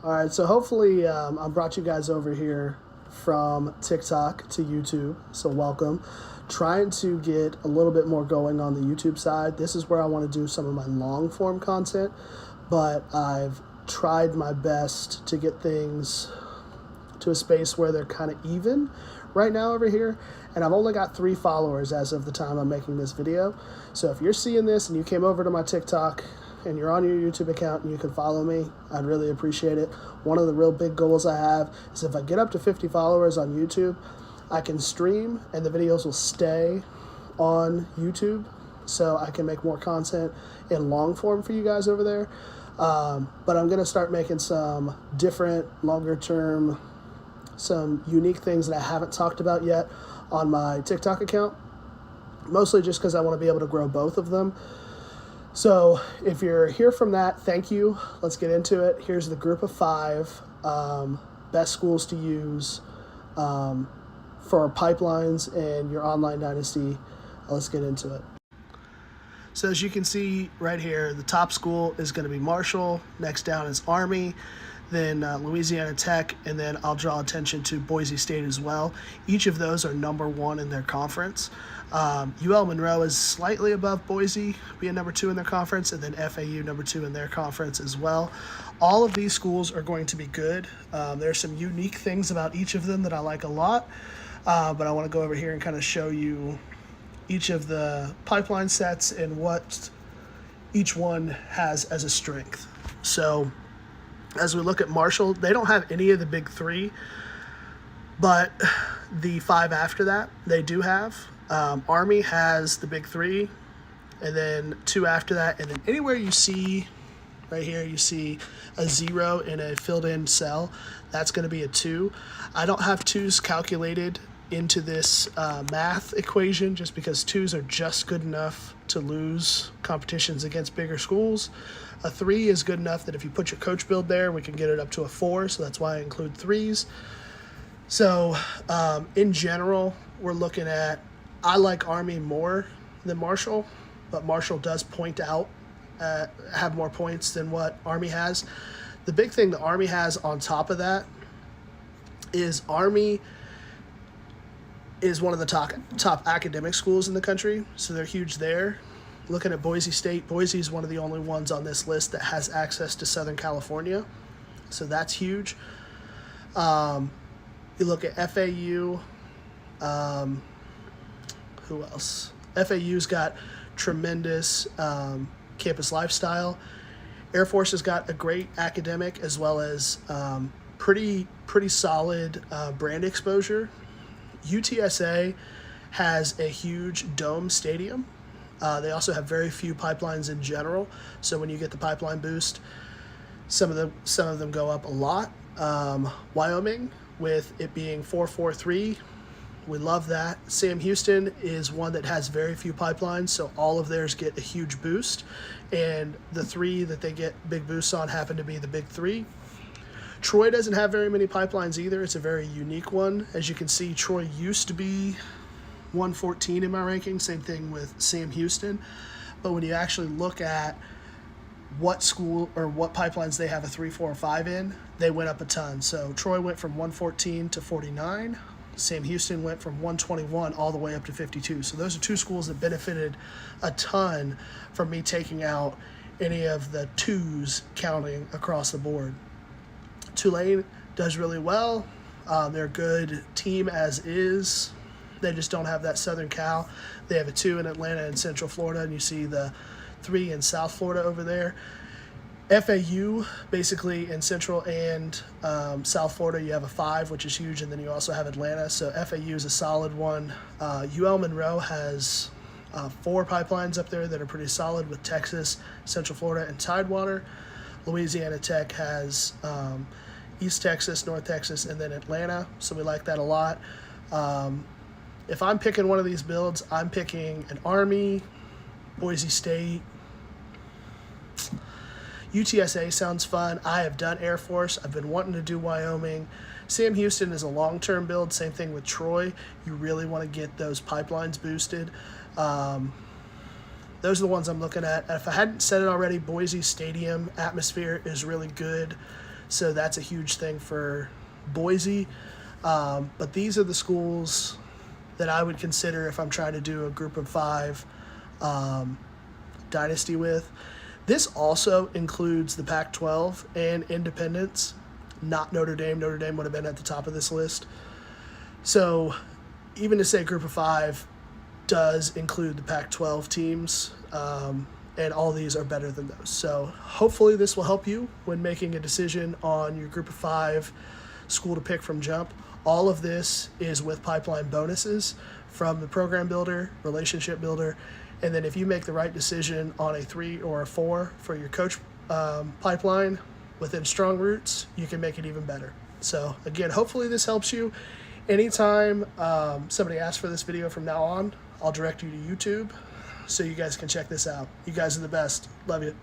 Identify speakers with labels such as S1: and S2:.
S1: All right, so hopefully I brought you guys over here from TikTok to YouTube, so welcome. Trying to get a little bit more going on the YouTube side. This is where I want to do some of my long form content, but I've tried my best to get things to a space where they're kind of even right now over here, and I've only got 3 followers as of the time I'm making this video. So if you're seeing this and you came over to my TikTok and you're on your YouTube account and you can follow me, I'd really appreciate it. One of the real big goals I have is if I get up to 50 followers on YouTube, I can stream and the videos will stay on YouTube so I can make more content in long form for you guys over there. But I'm going to start making some different, longer term, some unique things that I haven't talked about yet on my TikTok account, mostly just because I want to be able to grow both of them. So if you're here from that, thank you. Let's get into it. Here's the group of 5 best schools to use for pipelines and your online dynasty. Let's get into it. So as you can see right here, the top school is going to be Marshall. Next down is Army, then Louisiana Tech, and then I'll draw attention to Boise State as well. Each of those are number 1 in their conference. UL Monroe is slightly above Boise, being number 2 in their conference, and then FAU number 2 in their conference as well. All of these schools are going to be good. There's some unique things about each of them that I like a lot, but I want to go over here and kind of show you each of the pipeline sets and what each one has as a strength. So as we look at Marshall, they don't have any of the big 3, but the 5 after that they do have. Army has the big 3, and then 2 after that, and then anywhere you see right here, you see a 0 in a filled in cell, that's going to be a 2. I don't have 2s calculated into this math equation just because 2s are just good enough to lose competitions against bigger schools. A 3 is good enough that if you put your coach build there, we can get it up to a 4, so that's why I include 3s. So in general, we're looking at, I like Army more than Marshall, but Marshall does point out, have more points than what Army has. The big thing the Army has on top of that is Army is one of the top academic schools in the country, so they're huge there. Looking at Boise State, Boise is one of the only ones on this list that has access to Southern California, so that's huge. You look at FAU, who else? FAU's got tremendous campus lifestyle. Air Force has got a great academic as well as pretty solid brand exposure. UTSA has a huge dome stadium. They also have very few pipelines in general, so when you get the pipeline boost, some of them go up a lot. Wyoming, with it being 443, we love that. Sam Houston is one that has very few pipelines, so all of theirs get a huge boost, and the 3 that they get big boosts on happen to be the big 3. Troy doesn't have very many pipelines either. It's a very unique one. As you can see, Troy used to be 114 in my ranking. Same thing with Sam Houston. But when you actually look at what school or what pipelines they have a 3, 4, or 5 in, they went up a ton. So Troy went from 114 to 49. Sam Houston went from 121 all the way up to 52. So those are 2 schools that benefited a ton from me taking out any of the 2s counting across the board. Tulane does really well. They're a good team as is. They just don't have that Southern Cal. They have a 2 in Atlanta and Central Florida, and you see the 3 in South Florida over there. FAU, basically in Central and South Florida, you have a 5, which is huge, and then you also have Atlanta. So FAU is a solid one. UL Monroe has 4 pipelines up there that are pretty solid with Texas, Central Florida, and Tidewater. Louisiana Tech has East Texas, North Texas, and then Atlanta, so we like that a lot. If I'm picking one of these builds, I'm picking an Army, Boise State. UTSA sounds fun. I have done Air Force. I've been wanting to do Wyoming. Sam Houston is a long-term build. Same thing with Troy. You really want to get those pipelines boosted. Those are the ones I'm looking at. If I hadn't said it already, Boise Stadium atmosphere is really good. So that's a huge thing for Boise. But these are the schools that I would consider if I'm trying to do a group of 5 dynasty with. This also includes the Pac-12 and independents, not Notre Dame. Notre Dame would have been at the top of this list. So even to say group of 5 does include the Pac-12 teams, and all these are better than those. So hopefully this will help you when making a decision on your group of 5 school to pick from jump. All of this is with pipeline bonuses from the program builder, relationship builder, and then if you make the right decision on a 3 or a 4 for your coach pipeline within Strong Roots, you can make it even better. So again, hopefully this helps you. Anytime somebody asks for this video from now on, I'll direct you to YouTube so you guys can check this out. You guys are the best. Love you.